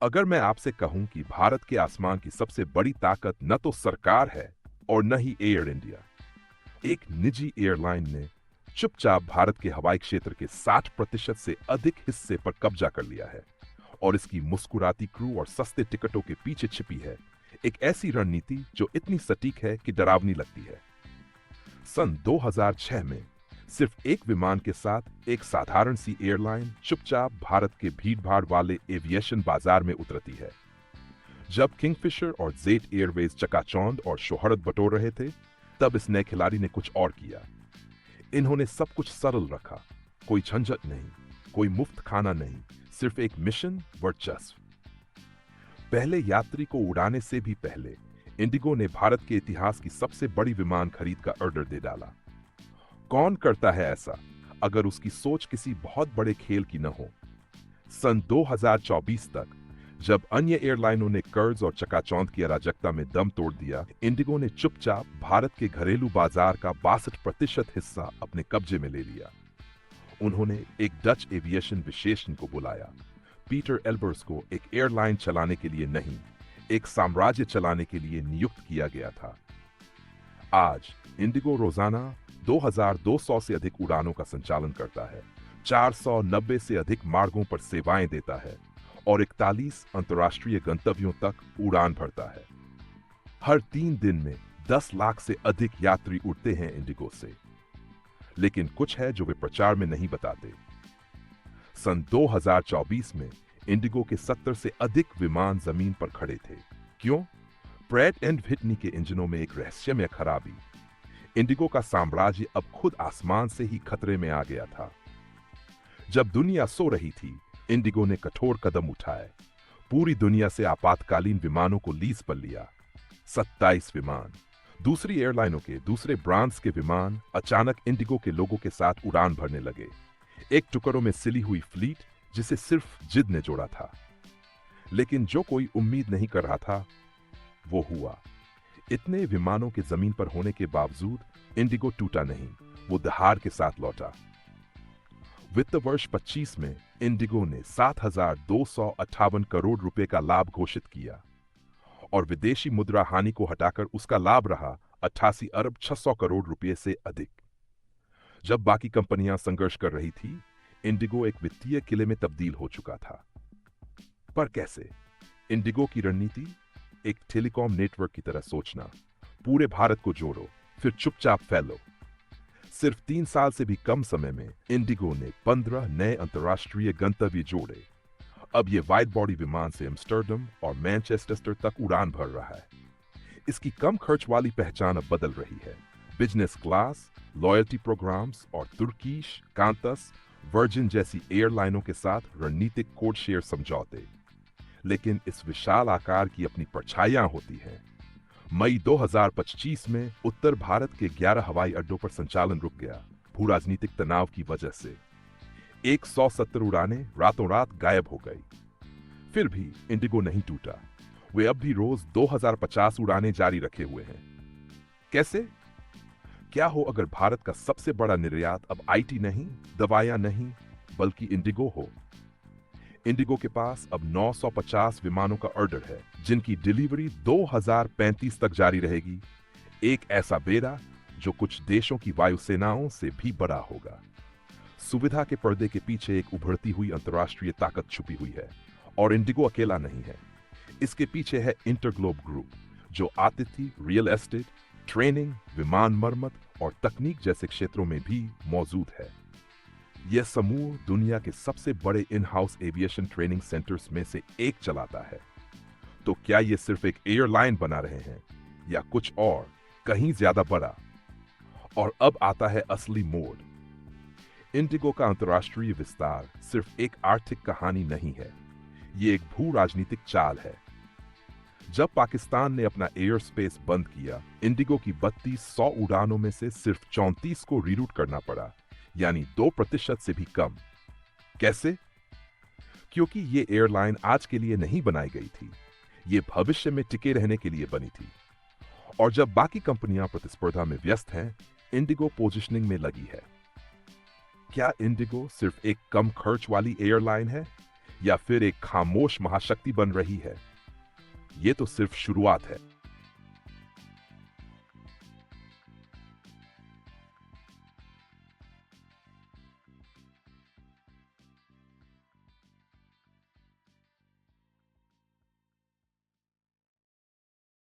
अगर मैं आपसे कहूं कि भारत के आसमान की सबसे बड़ी ताकत न तो सरकार है और न ही एयर इंडिया, एक निजी एयरलाइन ने चुपचाप भारत के हवाई क्षेत्र के 60% से अधिक हिस्से पर कब्जा कर लिया है और इसकी मुस्कुराती क्रू और सस्ते टिकटों के पीछे छिपी है एक ऐसी रणनीति जो इतनी सटीक है कि डरावनी लगती है। सन 2006 में सिर्फ एक विमान के साथ एक साधारण सी एयरलाइन चुपचाप भारत के भीड़भाड़ वाले एविएशन बाजार में उतरती है। जब किंगफिशर और जेट एयरवेज चकाचौंध और शोहरत बटोर रहे थे, तब इस नए खिलाड़ी ने कुछ और किया। इन्होंने सब कुछ सरल रखा, कोई झंझट नहीं, कोई मुफ्त खाना नहीं, सिर्फ एक मिशन, वर्चस्व। पहले यात्री को उड़ाने से भी पहले इंडिगो ने भारत के इतिहास की सबसे बड़ी विमान खरीद का ऑर्डर दे डाला। कौन करता है ऐसा अगर उसकी सोच किसी बहुत बड़े खेल की न हो? सन 2024 तक जब अन्य एयरलाइनों ने कर्ज और चकाचौंध की अराजकता में दम तोड़ दिया, इंडिगो ने चुपचाप भारत के घरेलू बाजार का 62% हिस्सा अपने कब्जे में ले लिया। उन्होंने एक डच एविएशन विशेषज्ञ को बुलाया, पीटर एल्बर्स को एक एयरलाइन चलाने के लिए नहीं, एक साम्राज्य चलाने के लिए नियुक्त किया गया था। आज इंडिगो रोजाना 2200 से अधिक उड़ानों का संचालन करता है, 490 से अधिक मार्गों पर सेवाएं देता है और 41 अंतर्राष्ट्रीय गंतव्यों तक उड़ान भरता है। हर 3 दिन में 10 लाख से अधिक यात्री उड़ते हैं इंडिगो से। लेकिन कुछ है जो वे प्रचार में नहीं बताते। सन 2024 में इंडिगो के 70 से अधिक विमान जमीन पर खड़े थे। क्यों? प्रैट एंड व्हिटनी के इंजनों में एक रहस्यमय खराबी। इंडिगो का साम्राज्य अब खुद आसमान से ही खतरे में आ गया था। जब दुनिया सो रही थी, इंडिगो ने कठोर कदम उठाए। पूरी दुनिया से आपातकालीन विमानों को लीज पर लिया। 27 विमान, दूसरी एयरलाइनों के दूसरे ब्रांड्स के विमान अचानक इंडिगो के लोगों के साथ उड़ान भरने लगे। एक टुकड़ों में सिली हुई फ्लीट जिसे सिर्फ जिद ने जोड़ा था। लेकिन जो कोई उम्मीद नहीं कर रहा था, वो हुआ। इतने विमानों के जमीन पर होने के बावजूद इंडिगो टूटा नहीं, वो दहाड़ के साथ लौटा। वित्त वर्ष 25 में इंडिगो ने 7,258 करोड़ रुपए का लाभ घोषित किया और विदेशी मुद्रा हानि को हटाकर उसका लाभ रहा 88 अरब 600 करोड़ रुपए से अधिक। जब बाकी कंपनियां संघर्ष कर रही थी, इंडिगो एक वित्तीय किले में तब्दील हो चुका था। पर कैसे? इंडिगो की रणनीति एक टेलीकॉम नेटवर्क की तरह सोचना, पूरे भारत को जोड़ो, फिर चुपचाप फैलो। सिर्फ 3 साल से भी कम समय में इंडिगो ने 15 नए अंतर्राष्ट्रीय गंतव्य जोड़े। अब ये वाइड बॉडी विमान से एम्स्टर्डम और मैनचेस्टर तक उड़ान भर रहा है। इसकी कम खर्च वाली पहचान अब बदल रही है। बिजनेस क्लास, लॉयल्टी प्रोग्राम्स और तुर्कीश, कांतस, वर्जिन जैसी एयरलाइनों के साथ रणनीतिक कोड शेयर समझौते। लेकिन इस विशाल आकार की अपनी परछाइयां होती हैं। मई 2025 में उत्तर भारत के 11 हवाई अड्डों पर संचालन रुक गया, भू राजनीतिक तनाव की वजह से। 170 उड़ानें रातों रात गायब हो गई। फिर भी इंडिगो नहीं टूटा। वे अब भी रोज 2050 उड़ानें जारी रखे हुए हैं। कैसे? क्या हो अगर भारत का सबसे बड़ा निर्यात अब आईटी नहीं, दवाइयां नहीं, बल्कि इंडिगो हो? इंडिगो के पास अब 950 विमानों का ऑर्डर है, जिनकी डिलीवरी 2035 तक जारी रहेगी। एक ऐसा बेड़ा जो कुछ देशों की वायुसेनाओं से भी बड़ा होगा। सुविधा के पर्दे के पीछे एक उभरती हुई अंतर्राष्ट्रीय ताकत छुपी हुई है, और इंडिगो अकेला नहीं है। इसके पीछे है इंटरग्लोब ग्रुप, जो आतिथ्य, रियल एस्टेट, ट्रेनिंग, विमान मरम्मत और तकनीक जैसे क्षेत्रों में भी मौजूद है। यह समूह दुनिया के सबसे बड़े in house aviation training centres में से एक चलाता है। तो क्या ये सिर्फ एक एयरलाइन बना रहे हैं, या कुछ और कहीं ज्यादा बड़ा? और अब आता है असली मोड़। इंडिगो का अंतर्राष्ट्रीय विस्तार सिर्फ एक आर्थिक कहानी नहीं है, ये एक भू राजनीतिक चाल है। जब पाकिस्तान ने अपना एयर स्पेस बंद किया, इंडिगो की 3200 उड़ानों में से सिर्फ 34 को रीरूट करना पड़ा, यानी 2% से भी कम। कैसे? क्योंकि ये एयरलाइन आज के लिए नहीं बनाई गई थी, ये भविष्य में टिके रहने के लिए बनी थी। और जब बाकी कंपनियां प्रतिस्पर्धा में व्यस्त हैं, इंडिगो पोजिशनिंग में लगी है। क्या इंडिगो सिर्फ एक कम खर्च वाली एयरलाइन है, या फिर एक खामोश महाशक्ति बन रही है? ये तो सिर्फ शुरुआत है।